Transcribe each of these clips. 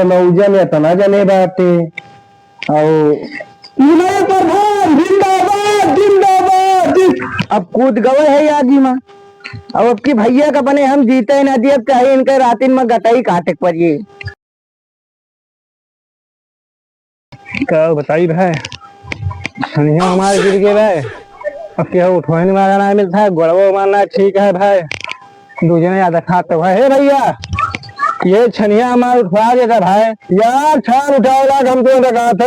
मऊजन या तना जने बाटे और प्रधान जिंदाबाद जिंदाबाद। अब कूद गए है आदमी में। अब की भैया का बने हम जीते ही ना दिए, अब चाहे इनके रातिन में गटाई काटे पड़िए। क्या बताई भाई, सनिया हमारे गिर गए भाई। अब क्या उठवाने वाला ना मिलता है, गोड़वा मारना ठीक है भाई, दूजे ने ज्यादा खाते हुआ है भैया। ये छनिया हमारा उठवा देता भाई। यार छान उठाओ हम तो कहा था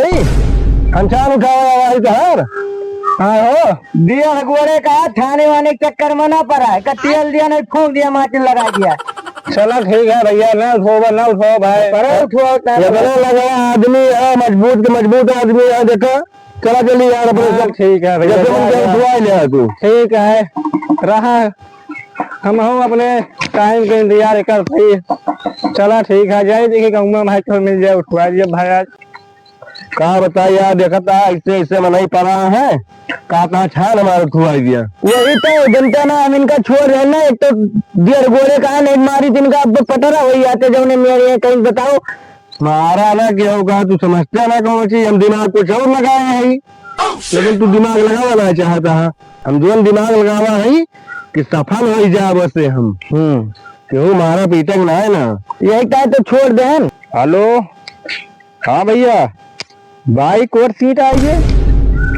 हम छान उठाओ भाई तहर। हाँ हो दिया गोरे कहा थाने वाने के चक्कर में ना पड़ा है, तेल दिया नहीं फूंक दिया माचिन लगा दिया। चलो ठीक है भैया, ना उठो ना उठो भाई। लगा आदमी है मजबूत के मजबूत आदमी है, देखो चला चली यार अपने। ठीक है भैया, लिया तू ठीक है रहा, हम हो अपने टाइम के इंतजार करते। चला ठीक है, जाए देखिए कहूँगा भाई तो मिल जाए, उठवा दिया भाई। आज कहा बता यार, देखा था ऐसे ऐसे में नहीं पड़ा है, कहा छान हमारा उठवा दिया। यही तो जनता ना हम इनका छोड़ रहे ना। एक तो दियर गोरे कहा नहीं मारी जिनका अब पटरा वही आते जो ने मेरे कहीं बताओ मारा ना क्या होगा। तू समझते ना कौन सी हम दिमाग कुछ और लगाए हैं, लेकिन तू दिमाग लगावा चाहता है। हम जो दिमाग लगावा है कि सफल हो जा बस हम। क्यों मारा पीटक ना है ना, यही कहे तो छोड़ दे। हेलो, हाँ भैया बाइक और सीट आई है।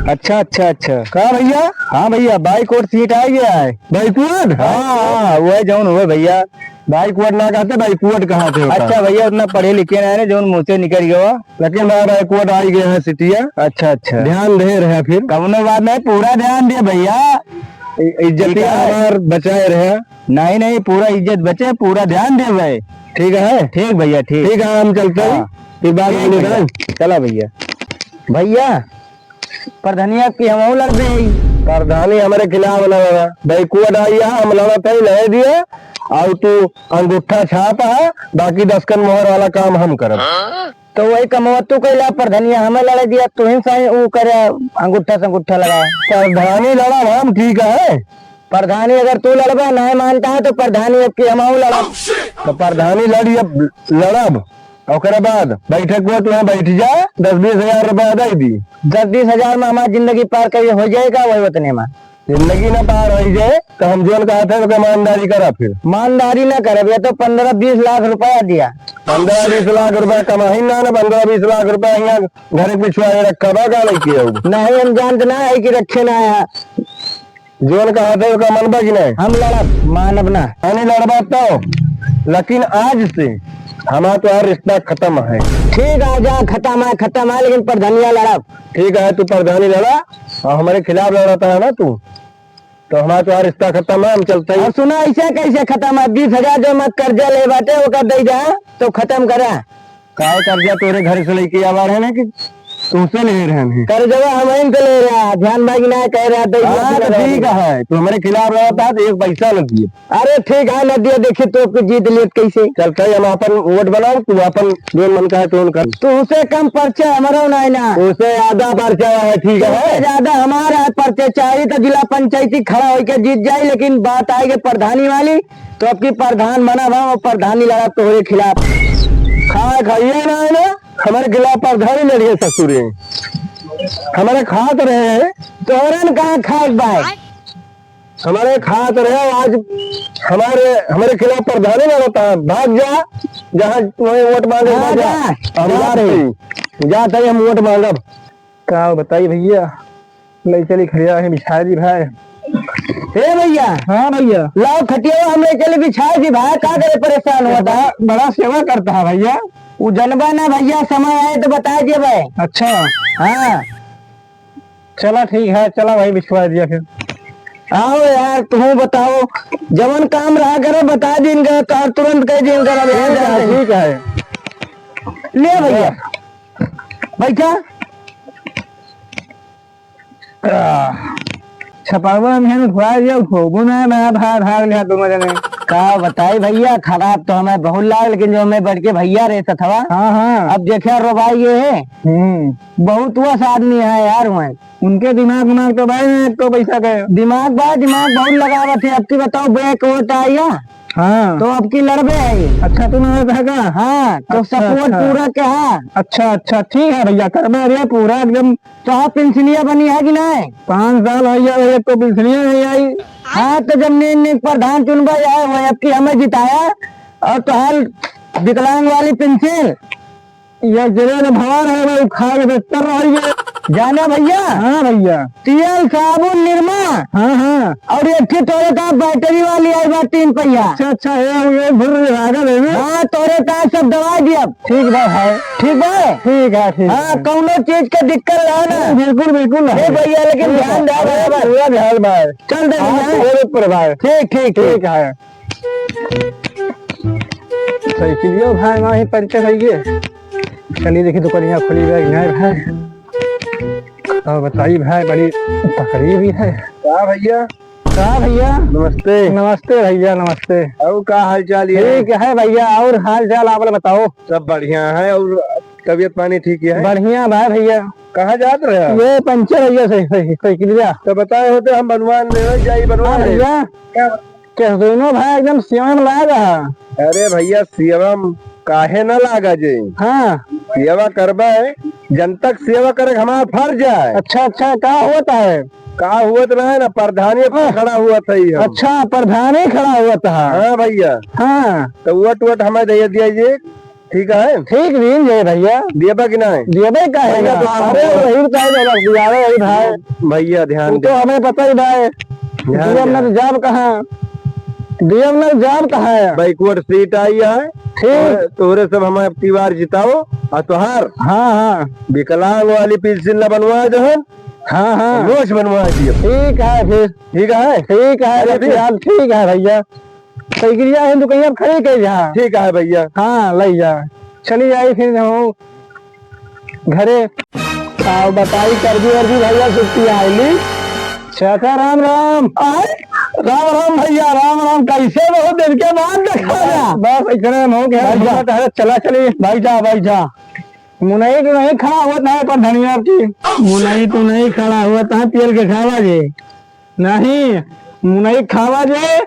अच्छा अच्छा अच्छा, कहा भैया? हाँ भैया बाइक और सीट आ गया है। Bike vote? हाँ वो है जौन हुए भैया। बाइक वोट ना कहते, बाइक वोट कहा थे। अच्छा भैया उतना पढ़े लिखे ना है जो मुँह से निकल गया, लेकिन बाइक वोट आई गया है सिटिया। अच्छा अच्छा, ध्यान दे रहे फिर कौनो बात नहीं, पूरा ध्यान दे भैया, इज्जत हमार बचाए रहे। नहीं नहीं पूरा इज्जत बचे, पूरा ध्यान दे भाई। ठीक है ठीक भैया, ठीक ठीक है हम चलते हैं फिर बाद में। चला भैया। भैया प्रधानिया की हम लड़ दे, प्रधानी हमारे खिलाफ लड़ा, बाइक वोट आई है हम लड़ा लहे दिए और तू अंगूठा छाप है, बाकी 10 कन मोहर वाला काम हम करब। तो वही कमवा तू कैला, प्रधानिया हमें लड़ा दिया, तू ही सही वो करे अंगूठा से अंगूठा लगा। प्रधानी लड़ा हम ठीक है, प्रधानी अगर तू लड़बा नहीं मानता है तो प्रधानी अब की हम लड़ा। तो प्रधानी लड़ी अब लड़ब और बाद बैठक में तुम्हें बैठ जा, 10-20 हजार रुपया दे दी। 10-20 हजार में हमारी जिंदगी पार कर हो जाएगा, वही उतने में जिंदगी ना पार हो जाए तो हम जो कहा था तो ईमानदारी करा। फिर ईमानदारी ना करे भैया, तो 15-20 लाख रुपया दिया। 15-20 लाख रुपया कमाही ना, 15-20 लाख रुपया यहाँ घर पिछुआ रखा बा का नहीं किया। नहीं हम जानते ना है कि रखे ना है, जोन कहा था उसका मनबा की नहीं। हम लड़ब मानब ना, नहीं लड़बा तो, लेकिन आज से हमारा तो रिश्ता खत्म है। ठीक है जा खत्म है, लेकिन प्रधानिया लड़ब। ठीक है तू प्रधानी लड़ा और हमारे खिलाफ लड़ाता है ना तू, तो हमारा तो रिश्ता खत्म है, हम चलते हैं। सुना ऐसे कैसे खत्म है? 20 हजार जो मत कर्जा ले बाटे वो कर दे जा तो खत्म करा। काय कर्जा तोरे घर से लेके आवा रहे ना कि तुमसे ले रहे हैं? कर्जा हम इनसे ले रहा, ध्यान भाई ना कह रहा तो ठीक है, तू हमारे खिलाफ रहता है तो 1 पैसा न दिए। अरे ठीक है न दिया, देखिए तो जीत लिए कैसे। चलते हम अपन वोट बनाओ, तू अपन जो मन का है तो कर। तो उसे कम पर्चा हमारा नहीं ना, उसे ज्यादा पर्चा है। ठीक है ज्यादा हमारा पर्चा चाहिए तो जिला पंचायती खड़ा होकर जीत जाए, लेकिन बात आएगी प्रधानी वाली तो अब की प्रधान बना भाव प्रधानी लड़ा तोहरे खिलाफ। खाइए ना है ना, हमारे खिलाफ प्रधानी लड़िए ससुरे, हमारे खात रहे हैं। तोहरन कहाँ खास भाई, हमारे खात रहे आज हमारे खिलाफ प्रधानी लड़ता है। भाग जा जहाँ तुम्हें वोट मांगे जाते हम वोट मांगब। क्या बताइए भैया, ले चली खड़िया है बिछा दी भाई। हे भैया। हाँ भैया लाओ खटिया हमने चले बिछा दी भाई, क्या करे परेशान हुआ था। बड़ा सेवा करता है भैया, वो जनबा ना भैया, समय आए तो बता दिए भाई। अच्छा हाँ चला ठीक है, चला भाई बिछवा दिया। फिर आओ यार तुम बताओ, जवन काम रहा करो बता देंगे तो तुरंत कह देंगे। ठीक है ले भैया बैठा। छपावा में उठवा दिया, उठो ना मैं भाग लिया दोनों जने। का बताई भैया, खराब तो हमें बहुत लाग, लेकिन जो हमें बढ़ के भैया रहता था। हाँ हाँ अब देखे रोबाई ये है। बहुत वस आदमी है यार, मैं उनके दिमाग तो भाई तो पैसा का दिमाग बहुत लगावा थे। अब की बताओ बैक वोट आया हाँ तो अब की लड़बे है। अच्छा तू नंबर रहेगा। हाँ तो अच्छा, सपोर्ट अच्छा। पूरा के हाँ। अच्छा अच्छा ठीक है भैया कर रहे पूरा एकदम। तो आप पेंशनिया बनी है कि नहीं? 5 साल भैया भैया तो पिलसनिया नहीं आई। हाँ तो जब ने प्रधान चुनवा आए हुए अब की हमें जिताया और तो हाल विकलांग वाली पेंशन ये जिले भवन है भाई खा के बेहतर रही है। जाना भैया। हाँ भैया। तेल साबुन निरमा हाँ हाँ। और एक तोरे का बैटरी वाली आई बात 3 पहिया। अच्छा अच्छा ये भर रहेगा लेने। हाँ तोरे का सब दवाई दिया। ठीक बात है। ठीक है। ठीक है ठीक हाँ है। कौनो चीज का दिक्कत रहा ना बिल्कुल बिल्कुल हे भैया लेकिन ध्यान दे बराबर। पूरा ध्यान भाई। चल दे हाँ, भैया। पूरे पर भाई। ठीक ठीक ठीक है। सही चलिए भाई वहाँ ही पंचर है ये। चलिए देखिए दुकानियाँ खुली हुई है भाई। और बताइए भाई बड़ी पकड़ी भी है। क्या भैया? कहा भैया? नमस्ते। नमस्ते भैया नमस्ते। और क्या हाल चाल है? ठीक है भैया और हाल चाल आप बताओ। सब बढ़िया है और तबीयत पानी ठीक है? बढ़िया भाई भैया। कहाँ जात रहे हो? ये पंचर भैया सही सही सही क्लियर। तो बताए होते हम बनवान ले जाई बनवान ले। भैया क्या दोनों भाई एकदम सेवा में लगा रहा। अरे भैया सेवा काहे न लागा जे? हाँ सेवा करबा है जनतक सेवा करे हमारा फर्ज है। अच्छा अच्छा क्या होता है? का हुआ तो है ना प्रधानी खड़ा हुआ था ही हम। अच्छा प्रधान ही खड़ा हुआ था। हाँ भैया। हाँ तो वट वट हमें दे दिया जी। ठीक है ठीक दिन जे भैया। दिएबा कि नहीं? देवे का है भैया, अरे वही भाई भाई भैया ध्यान वो दे। तो हमें पता ही भाई। ध्यान डीएम दे। ने जाब कहाँ? डीएम ने जाब कहाँ है? बैकवर्ड सीट आई है। ठीक। तोरे सब हमें अब की बार जिताओ और तुहार हाँ हाँ विकलांग वाली पेंशन ला बनवा दो हाँ हाँ रोज बनवा दियो। ठीक है फिर। ठीक है। ठीक है अरे फिर? यार ठीक है भैया। सही क्रिया है दुकान खड़ी कर जहाँ। ठीक है भैया। हाँ ले जा चली जाई फिर हम घरे। आओ बताई कर दी अर्जी भैया छुट्टी आईली। चाचा राम राम। आए राम राम भैया राम राम। कैसे बहुत दिन के बाद देखा? बस इतने हो गया। चला चली भाई जा। मुनई तो नहीं खड़ा हुआ था पर धनिया की। मुनई तो नहीं खड़ा हुआ था तेल के खावा जे। नहीं मुनई खावा जे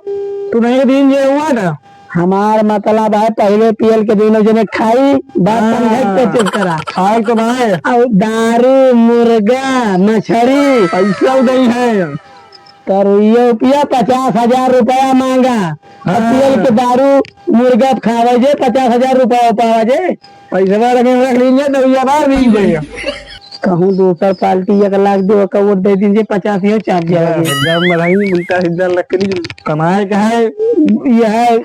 तू नहीं दिन जे हुआ था। हमार मतलब है पहले पीएल के दिनों जने खाई बात समझे चेक करा खाए तो भाई और दारू मुर्गा मछली पैसा नहीं है तो रुपया 50,000 रुपया मांगा। पीएल के दारू मुर्गा खावे जे 50,000 रुपया पावा जे पैसा रख लीजिए तो भैया बाहर मिल जाएगा। कहूँ दूसर पार्टी 1 लाख दे का वोट दे दीजिए 50,000 चार्ज जब मलाई उल्टा सीधा लकड़ी कमाए का है। यह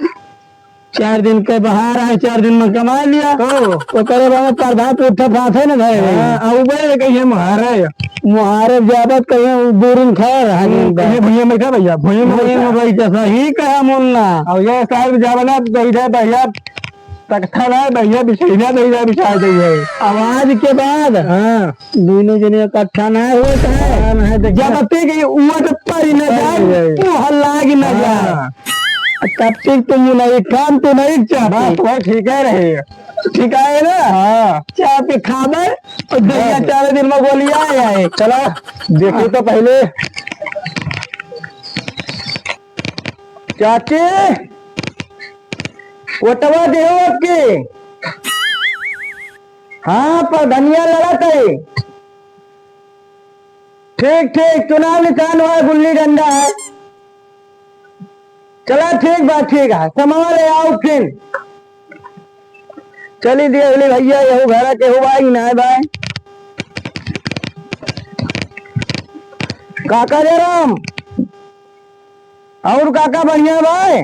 4 दिन के बाहर आए 4 दिन में कमा लिया तो करे बाबा प्रभात उठा फाथे न भाई। ऊपर कहीं मुहारे जाबत कहीं दूरिन खा रहा भैया में क्या भैया भैया में भाई सही कहा मुन्ना। और ये साहब जावना भैया तख्ता ना भैया बिछैना भैया बिछा दिए आवाज के बाद। हाँ दोनों जने इकट्ठा ना होता है जब तक उमट पर न जाए तो हल्ला न जाए तब तक तुम नहीं काम तो नहीं चाहते। ठीक है रहे ठीक है ना। हाँ चाय पे खाना और देखिए 4 दिन में गोली आए चलो देखिए तो पहले चाची वोटवा दे आपके। हाँ पर धनिया लड़ा है। ठीक ठीक चुनाव निशान हुआ गुल्ली डंडा है। चला ठीक बात ठीक है सामान ले आओ फिर। चली दिए अगले भैया यहू घर के हुआ ही ना है भाई। काका जयराम और काका बढ़िया भाई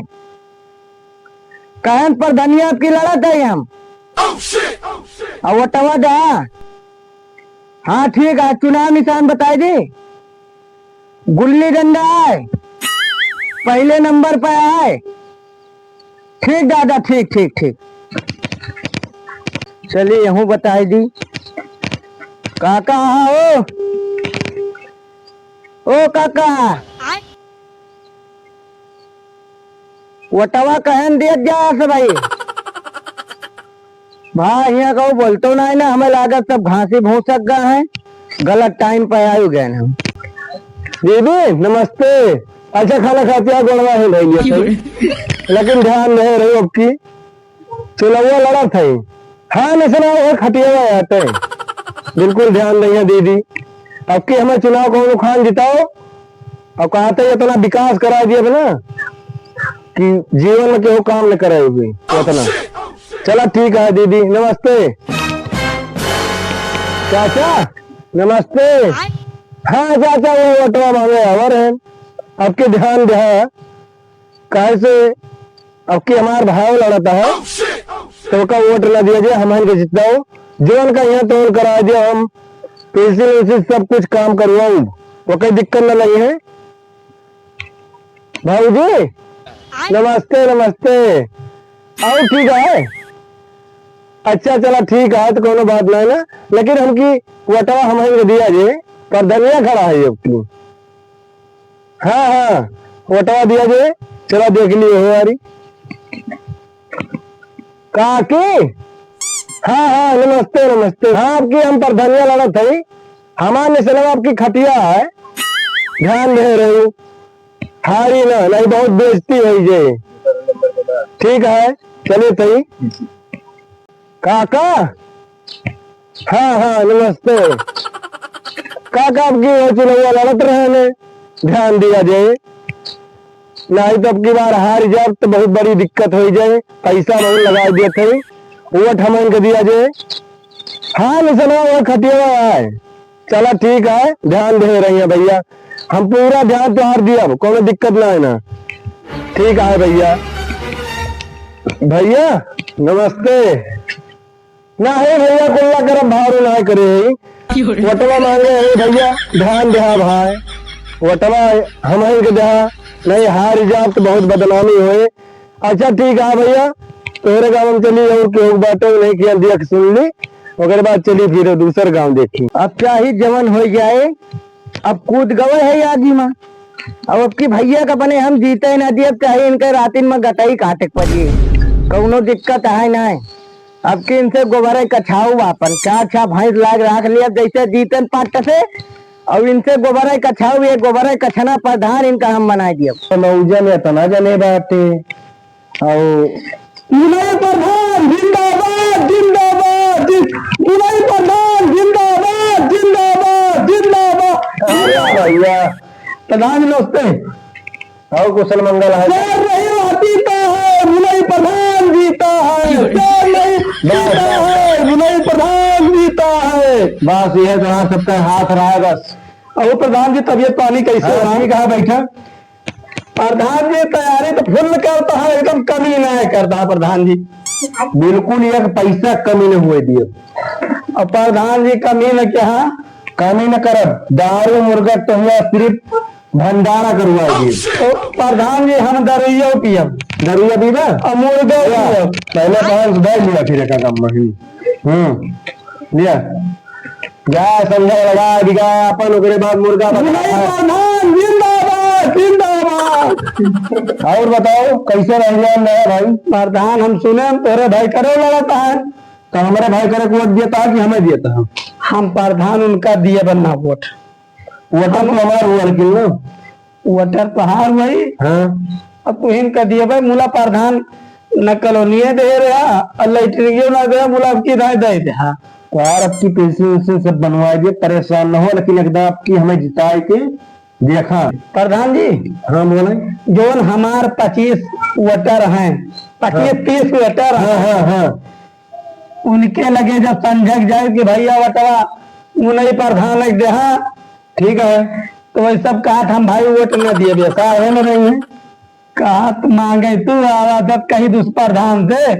कहन पर धनिया की लड़त है हम। और वो टवा दा। हाँ ठीक है चुनाव निशान बताए दी गुल्ली डंडा है पहले नंबर पे है। ठीक दादा ठीक ठीक ठीक चलिए यहूँ बताई दी। काका हाँ ओ काका वटवा कहन दिया जा भाई। भाई यहाँ कहो बोलते ना है ना हमें लागत सब घासी भूसक गए हैं गलत टाइम पे आयु गए हम। दीदी नमस्ते। अच्छा खाना खाते गोड़वा है भैया। लेकिन ध्यान नहीं रही अब की चुनाव लड़ा था। हाँ निशना वो खटिया आते बिल्कुल ध्यान नहीं दीदी। अब की हमें चुनाव को खान जिताओ और कहते हैं इतना विकास करा दिया ना कि जीवन में केहू काम न करे उतना। चला ठीक है दीदी, नमस्ते चाचा, नमस्ते। हाँ चाचा वो ऑटो मांगे हवर है आपके ध्यान दे कैसे अब की हमार भाव लड़ता है तो का वोट न दिया जाए हम के जितना हो जो का यहाँ तोड़ करा दिया हम पेंसिल सब कुछ काम करवाऊ वो कोई दिक्कत न नहीं है। भाऊजी नमस्ते नमस्ते। आओ ठीक है। अच्छा चला ठीक है तो कोनो बात नहीं ना, लेकिन हमकी वटवा हमें दिया जे पर धनिया खड़ा है अपनी। हाँ हाँ वटवा दिया जे चला देख ली हमारी काकी। हाँ हाँ नमस्ते नमस्ते। हाँ आपकी हम पर धनिया लड़ा थी हमारे से आपकी खटिया है ध्यान दे रही हारी ना नहीं बहुत बेइज्जती हुई जे। ठीक है चलिए थी काका। हाँ हाँ नमस्ते काका आपकी चुनौया लड़त रहे ने ध्यान दिया जाए नहीं तो अब की बार हार जाए तो बहुत बड़ी दिक्कत हो जाए। पैसा बहुत लगा दिए थे वोट हम दिया जाए। हाँ निशना वो खटिया है चला ठीक है ध्यान दे रही है भैया हम पूरा ध्यान तो हार दिया कोई दिक्कत ना है ना। ठीक है भैया। भैया नमस्ते ना है भैया कुल्ला करम भाव ना करे वटवा मांगे है भैया ध्यान दे भाई वटवा हम के दहा नहीं हार जाब तो बहुत बदनामी होए। अच्छा ठीक है भैया तोहरे गाँव में चली और केहू बाटे नहीं किया देख सुन ली ओकर बाद चली फिर दूसर गाँव देखी। अब क्या ही जवन हो जाए अब कूद गए है आदमी में अब की भैया का बने हम जीते ना दिए चाहे इनके रातिन में गटाई काटे पड़ी कौनो दिक्कत है ना। अब की इनसे गोबर कछाऊ वापन क्या अच्छा भैंस लाग रख लिया जैसे जीतन पाट से अब इनसे गोबर कछाऊ ये गोबर कछना प्रधान इनका हम बना दिया नौजा में तना जने बाटे प्रधान जिंदाबाद जिंदाबाद प्रधान जिंदाबाद जिंदाबाद जिंदाबाद। भैया प्रधान नमस्ते आओ कुशल मंगल है प्रधान जीता है प्रधान जीता है बस यह जहाँ सबका हाथ रहा है बस। और प्रधान जी तबियत पानी कैसे है कहा बैठा प्रधान जी तैयारी तो फुल करता है एकदम कमी नहीं करता प्रधान जी बिल्कुल एक पैसा कमी न हुए दिए। और प्रधान जी कमी न क्या कमी न कर दारू मुर्गा तो हुआ सिर्फ भंडारा करवाएगी तो प्रधान जी हम दरुइया पियम दरुइया पीबा और मुर्गा पहले पांच दे लिया फिर का काम लिया जा समझा लगा दिखा अपन ओकरे बाद मुर्गा प्रधान जिंदाबाद जिंदाबाद। और बताओ कैसे रह गया नया भाई प्रधान हम सुने तोरे भाई करे लड़ता है तो हमारे भाई करे वोट दिया था कि हमें दिया था हम प्रधान उनका दिए बनना वोट वोटर तो हमारा हुआ लेकिन ना वोटर पहाड़ वही। हाँ अब तो इनका दिए भाई मूला प्रधान न कॉलोनी दे रहा और लाइटरिंग ना दे मूला आपकी राय दे दे। हाँ यार आपकी पेंसिल सब बनवा दिए परेशान न हो लेकिन एकदम आपकी हमें जिताए के देखा प्रधान जी। हाँ बोले जो हमार 25 वोटर हैं 25-30 वोटर हाँ हाँ हाँ उनके लगे जब समझ जाए कि भैया वटवा उन्हें प्रधान लग दे। हाँ ठीक है तो वही सब कहा हम भाई वोट न दिए बेसा है न नहीं है कहा मांगे तू आवा कहीं दुष्प्रधान से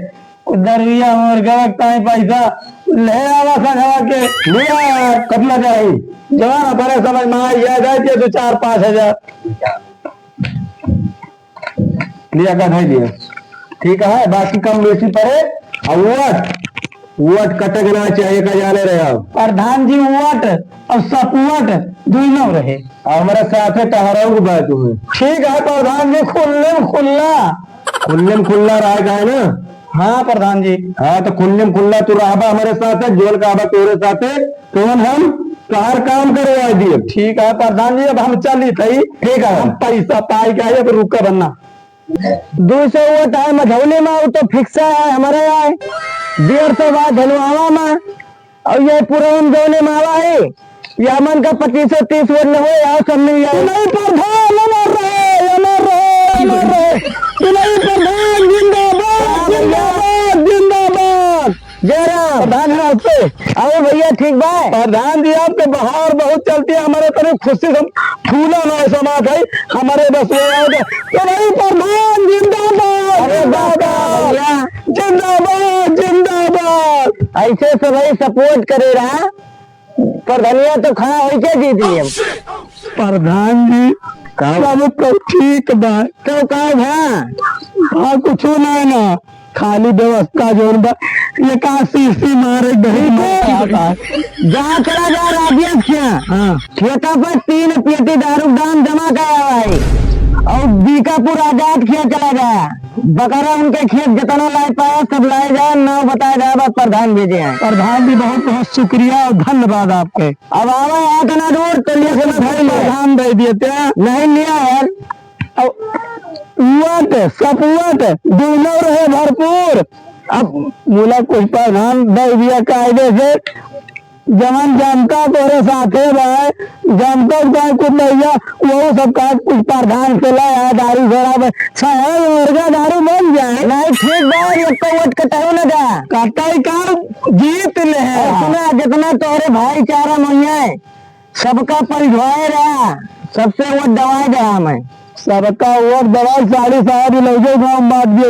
दरिया और गवक पैसा ले आवा संघवा के लिया कतना जाए जवान बड़े समझ में आ जाए 2-4-5 हजार लिया का नहीं दिया। ठीक है बाकी कम बेसी पड़े और वोट कटक ना चाहिए का जाने रहे आप प्रधान जी वोट और सपोर्ट दोनों रहे और हमारे साथ टहराओ की बात हुई। ठीक है प्रधान जी खुल्ले में खुल्ला रहेगा है ना। हाँ प्रधान जी हाँ तो खुल्ले में खुल्ला तू रहा हमारे साथ है जोल का तोरे साथ है तो हम कार काम करवा दिए। ठीक है प्रधान जी अब हम चली थी ठीक है हम पैसा पाई के अब रुका बनना 200 वोट है मझौली में, वो तो फिक्स है हमारे यहाँ। 150 बात धनवावा में, और ये पुरान जोने में आवा है यामन का 2530 वोट न हो यार सब मिल जाए। नहीं प्रधान अमर रहे, अमर रहे, अमर रहे। नहीं प्रधान जिंदाबाद, जिंदाबाद, जिंदाबाद। जयराम प्रधान है आपसे। आओ भैया ठीक बा। प्रधान जी आपके बहार बहुत चलती है, हमारे तरफ खुशी से फूला ना समाज है हमारे बस तो नहीं प्रधान जिंदाबाद। अरे बाबा जिंदाबाद, जिंदाबाद। ऐसे सभी सपोर्ट करे रहा प्रधानिया तो खड़ा हो के जीत लिया। प्रधान जी सब तो ठीक बा, तो का हाँ कुछ नहीं ना, खाली व्यवस्था जो ये काशी मारे जहाँ चला जा रहा ठेका पर 3 पेटी दारू दाम जमा कराया है, और बीकापुर आजाद खेत चला गया। बकरा उनके खेत जितना लाए पाया सब लाए जाए, नाम बताया जाए, बस प्रधान भेजे हैं। प्रधान जी बहुत बहुत शुक्रिया और धन्यवाद आपके। अब आवा यहाँ का ना रोड तो लिए प्रधान दे दिए थे नहीं लिया यार। सपुआत दोनों रहे भरपूर। अब बोला कुछ प्रधान दे दिया कायदे से, जमन जनता तोरे साथे भाई जनता का कुछ भैया वो सब का कुछ प्रधान से लाया दारू शराब शहर वर्गा दारू बन जाए नहीं ठीक बात। ये तो वोट कटाओ ना जा कटाई का जीत ले है। सुना जितना तोरे भाईचारा मैया है सबका परिवार रहा, सबसे वोट दवाई दे मैं सबका वोट दवाई 7.5 लगे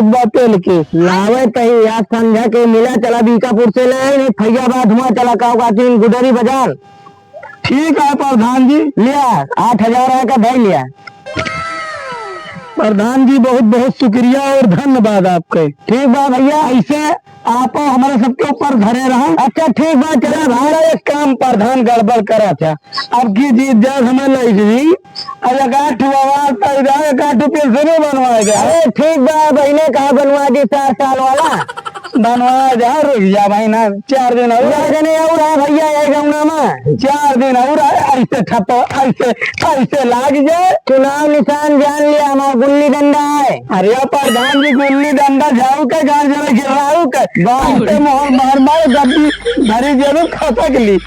बात तेल के लावे कहीं याद समझा के मिला चला बीकापुर से ले फैजाबाद हुआ चला काउकाचीन गुडरी बाजार। ठीक है प्रधान जी लिया 8000 का भाई लिया। प्रधान जी बहुत बहुत शुक्रिया और धन्यवाद आपके। ठीक बा भैया, ऐसे आप हमारे सबके ऊपर धरे रहा। अच्छा ठीक बात चला भाई, एक काम प्रधान गड़बड़ करा था, अब की जीत जाए हमें लाई जी पेंशन बनवाएगा। अरे ठीक बा बहने कहा बनवा दी 4 साल वाला बनवाया जा रुपया महीना 4 दिन और भैया ये गौना में 4 दिन और ऐसे ठप ऐसे लाग जाए। चुनाव निशान जान लिया हमारा गुल्ली डंडा है। अरे प्रधान जी गुल्ली डंडा झाऊ के गाँव जरा गिराऊ के मोहर मार मार गड्डी भरी जरूर खाता के लिए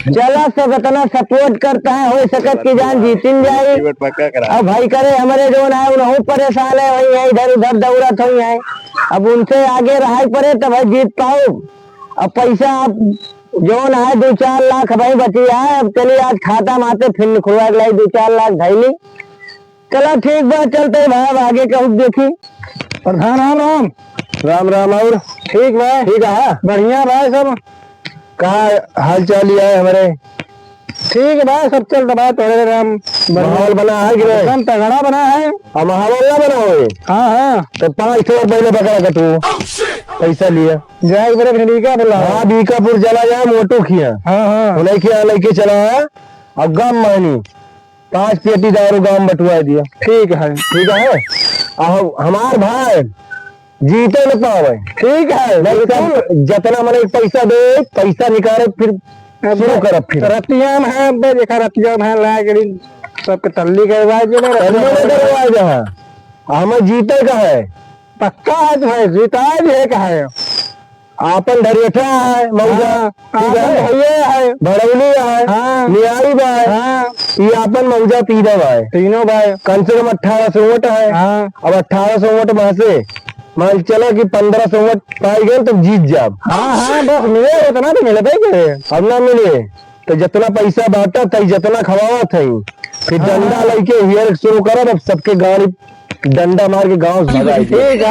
चला सब इतना सपोर्ट करता है, हो सकत की जान जीतिन जाए। अब भाई करे हमारे जो है उन्होंने परेशान है, वही है इधर उधर दौड़त हुई है। अब उनसे आगे रहा पड़े तो भाई जीत पाओ। अब पैसा आप जो है 2-4 लाख भाई बची है। अब चलिए आज खाता माते फिर खुलवा लाई 2-4 लाख धैली। चलो ठीक बात चलते भाई आगे का देखी। प्रधान राम राम राम राम। और ठीक भाई ठीक है बढ़िया भाई सब कहा हाल चाल ही है हमारे। ठीक है भाई सब चल रहा है थोड़े राम माहौल बना है कि नहीं तगड़ा बना है माहौल बना हुए। हाँ हाँ तो 500 पहले बकरा कटू पैसा लिया जाए मेरे बीका बोला। हाँ बीकापुर चला जाए मोटो किया। हाँ हाँ लेके चला है अब गाँव मानी 5 पेटी दारू गाँव बटुआ दिया। ठीक है हमार भाई जीते न पावे। ठीक है नहीं जितना मैंने पैसा दे पैसा निकाले फिर शुरू करब फिर रतिया में है देखा रतिया में लाए सबके तल्ली करवाए हमें जीते का है पक्का है भाई जीता है आपन धरेठा है मौजा है भड़ौली है नियारी बा है ये आपन मौजा तीनों है तीनों भाई कम से कम 1800 वोट है। अब 1800 वोट में से मान चलो कि 1500 वोट पाई गए तो जीत जाब। हाँ बस मिले उतना तो मिले भाई अब ना मिले तो जितना पैसा बांटा था जितना खवावा था फिर डंडा लेके हियर शुरू करो। अब सबके गाड़ी डंडा मार के गाँव भगाई। ठीक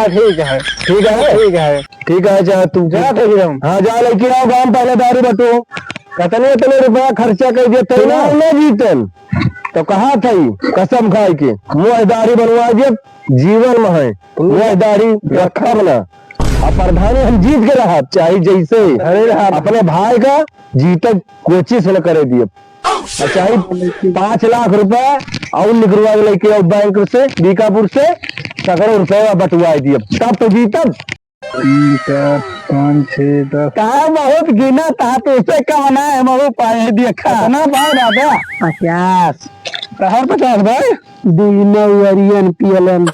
है जा तू जा हाँ जा लेके आओ गाँव पहले दारू बटो कितने रुपया खर्चा कर दिया चुनाव में जीतन तो कहा थी कसम खाई के मुँहदारी बनवा दिए जीवन में है मुँहदारी रखा बना। अब प्रधानी हम जीत के रहा चाहे जैसे अपने भाई का जीतक कोशिश न करे दिए चाहे 5 लाख रुपए और निकलवा लेके आओ बैंक से बीकापुर से सगड़ों रुपया बटुआ दिए तब तो जीतब। 5 6 10 बहुत गिना था तो उसे कमाना है मऊ पाए देखा ना भाई दादा 50 हर 50 भाई दूनो वरियन पियलन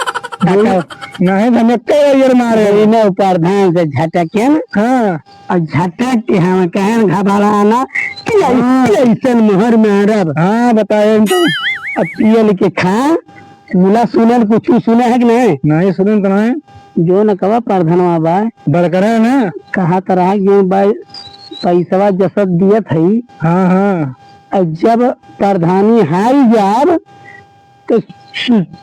नहीं धमके यार मारे दूनो प्रधान से झटके न हाँ और झटक के हम कहन घबराना कि ऐसन मोहर मारब। हाँ बताए तो अब पियल के खा मुला सुनल कुछ सुने है कि नहीं? नहीं सुन तो नहीं जो न कवा प्रधानवा बा बरकर है ना कहा तरह जो भाई पैसवा जसत दियत है हाँ हाँ और जब प्रधानी हारी जाब तो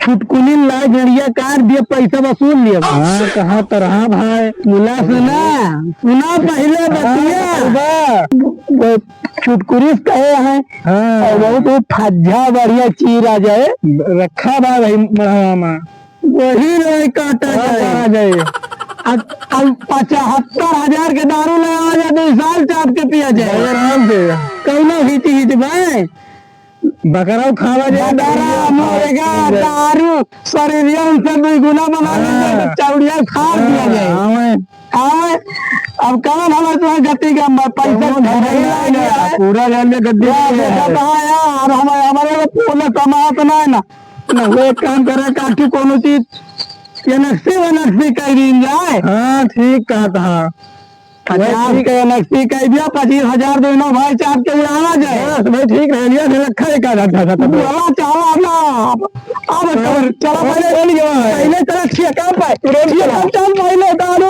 छुटकुली ला जड़िया कार दिए पैसा वसूल लिया। हाँ कहा तरह भाई मुला सुना सुना पहले बतिया वो छुटकुरी कहे हैं हाँ और वो तो फज्जा बढ़िया चीर आ जाए रखा बा भाई मढ़वा में वही रहे काटा आ जाए जाए अब 75,000 के दारू ले आ जाए 2 साल चाप के पिया जाए आराम से कौनो हिट हिट भाई बकरा खावा जाए बकरा मुर्गा दारू शरीरिया से 2 गुना बना देंगे चौड़िया खा दिया जाए। हाँ अब कौन हमारे तुम्हारे गति का पैसा पूरा घर में गद्दी यार हमारे पूरा कमात ना है ना वो एक काम करे काठी कोनो चीज एनएक्सी कर दी जाए। हाँ ठीक कहा था 50 के एनएक्सी कह दिया 25,000 दोनों भाई चाप के उड़ाना जाए भाई ठीक रह लिया रखा एक आधा था चला अब चलो पहले चला ठेका पे पहले दारू